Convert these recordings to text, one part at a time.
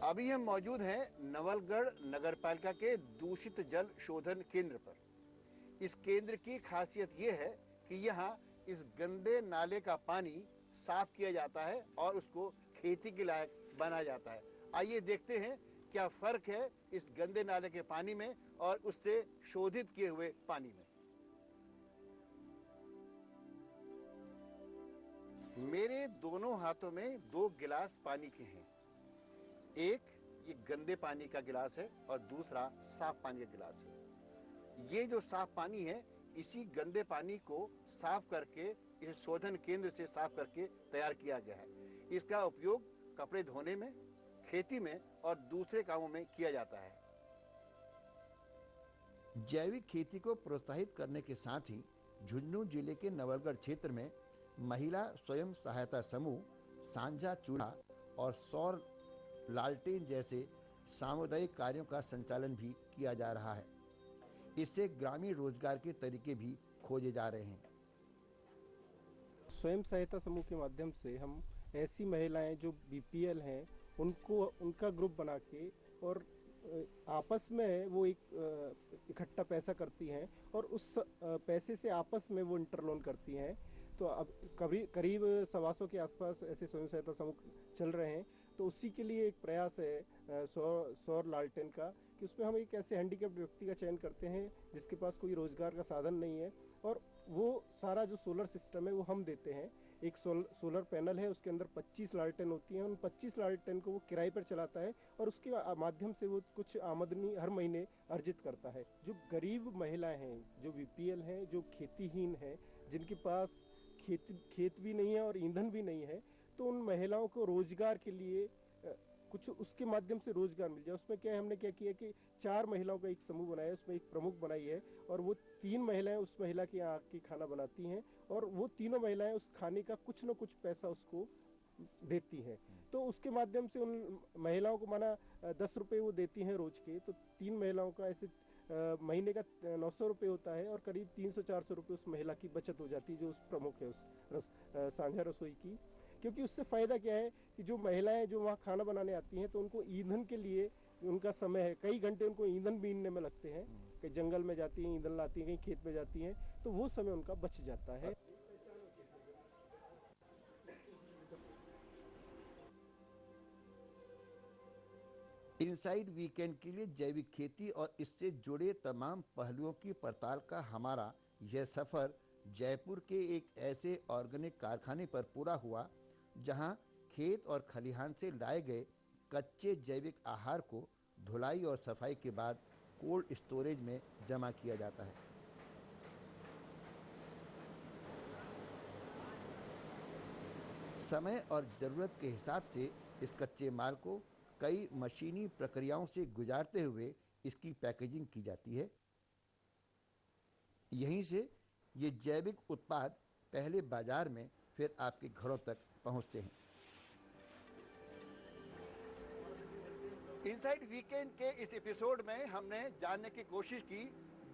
अभी हम मौजूद हैं नवलगढ़ नगर पालिका के दूषित जल शोधन केंद्र पर। इस केंद्र की खासियत ये है कि यहाँ इस गंदे नाले का पानी साफ किया जाता है और उसको खेती के लायक बनाया जाता है। आइए देखते हैं क्या फर्क है इस गंदे नाले के पानी में और उससे शोधित किए हुए पानी में। मेरे दोनों हाथों में 2 गिलास पानी के हैं। एक ये गंदे पानी का गिलास है और दूसरा साफ पानी का गिलास है। ये जो साफ पानी है, इसी गंदे पानी को साफ करके इस शोधन केंद्र से साफ करके तैयार किया गया है। इसका उपयोग कपड़े धोने में, खेती में और दूसरे कामों में किया जाता है। जैविक खेती को प्रोत्साहित करने के साथ ही झुंझुनू जिले के नवलगढ़ क्षेत्र में महिला स्वयं सहायता समूह, सांझा चूल्हा और सौर लालटेन जैसे सामुदायिक कार्यों का संचालन भी किया जा रहा है। इससे ग्रामीण रोजगार के तरीके भी खोजे जा रहे हैं। स्वयं सहायता समूह के माध्यम से हम ऐसी महिलाएं जो बीपीएल हैं उनको उनका ग्रुप बना के और आपस में वो एक इकट्ठा पैसा करती हैं और उस पैसे से आपस में वो इंटरलोन करती हैं। तो अब करीब 125 के आसपास ऐसे स्वयं सहायता समूह चल रहे हैं। तो उसी के लिए एक प्रयास है सौर लालटेन का कि उसमें हम एक ऐसे हैंडीकैप्ड व्यक्ति का चयन करते हैं जिसके पास कोई रोजगार का साधन नहीं है और वो सारा जो सोलर सिस्टम है वो हम देते हैं। एक सोलर पैनल है, उसके अंदर 25 लालटेन होती हैं। उन 25 लालटेन को वो किराए पर चलाता है और उसके माध्यम से वो कुछ आमदनी हर महीने अर्जित करता है। जो गरीब महिलाएं हैं, जो बीपीएल हैं, जो खेतीहीन हैं, जिनके पास खेत भी नहीं है और ईंधन भी नहीं है, तो उन महिलाओं को रोजगार के लिए कुछ उसके माध्यम से रोजगार मिल जाए। उसमें क्या है, हमने क्या किया कि 4 महिलाओं का एक समूह बनाया, उसमें एक प्रमुख बनाई है और वो 3 महिलाएं उस महिला के यहाँ आके खाना बनाती हैं और वो तीनों महिलाएं उस खाने का कुछ न कुछ पैसा उसको देती हैं। तो उसके माध्यम से उन महिलाओं को माना 10 रुपये वो देती हैं रोज के, तो 3 महिलाओं का ऐसे महीने का 900 रुपये होता है और करीब 300-400 रुपये उस महिला की बचत हो जाती है जो उस प्रमुख है उस साझा रसोई की। क्योंकि उससे फ़ायदा क्या है कि जो महिलाएं जो वहाँ खाना बनाने आती हैं तो उनको ईंधन के लिए उनका समय है, कई घंटे उनको ईंधन बीनने में लगते हैं, कहीं जंगल में जाती हैं ईंधन लाती हैं, कहीं खेत में जाती हैं, तो वो समय उनका बच जाता है। इनसाइड वीकेंड के लिए जैविक खेती और इससे जुड़े तमाम पहलुओं की पड़ताल का हमारा यह सफ़र जयपुर के एक ऐसे ऑर्गेनिक कारखाने पर पूरा हुआ जहां खेत और खलिहान से लाए गए कच्चे जैविक आहार को धुलाई और सफाई के बाद कोल्ड स्टोरेज में जमा किया जाता है। समय और ज़रूरत के हिसाब से इस कच्चे माल को कई मशीनी प्रक्रियाओं से गुजारते हुए इसकी पैकेजिंग की जाती है। यहीं से ये जैविक उत्पाद पहले बाजार में, फिर आपके घरों तक पहुंचते हैं। इनसाइड वीकेंड के इस एपिसोड में हमने जानने की कोशिश की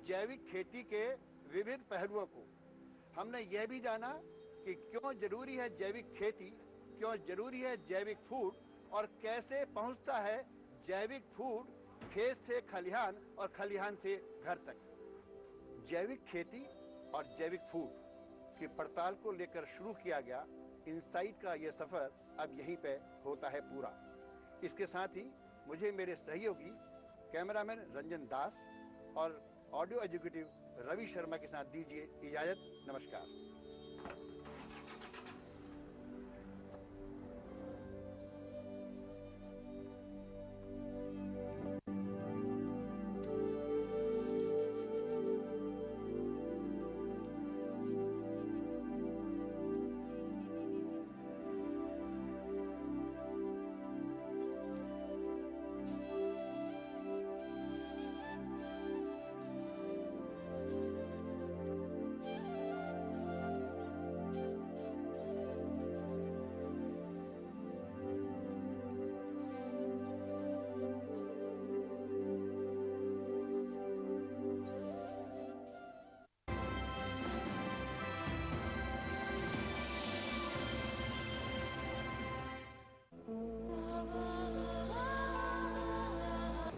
जैविक खेती के विविध पहलुओं को। हमने यह भी जाना कि क्यों जरूरी है जैविक खेती, क्यों जरूरी है जैविक फूड और कैसे पहुंचता है जैविक फूड खेत से खलिहान और खलिहान से घर तक। जैविक खेती और जैविक फूड की पड़ताल को लेकर शुरू किया गया इनसाइट का यह सफर अब यहीं पे होता है पूरा। इसके साथ ही मुझे मेरे सहयोगी कैमरामैन रंजन दास और ऑडियो एग्जीक्यूटिव रवि शर्मा के साथ दीजिए इजाजत। नमस्कार।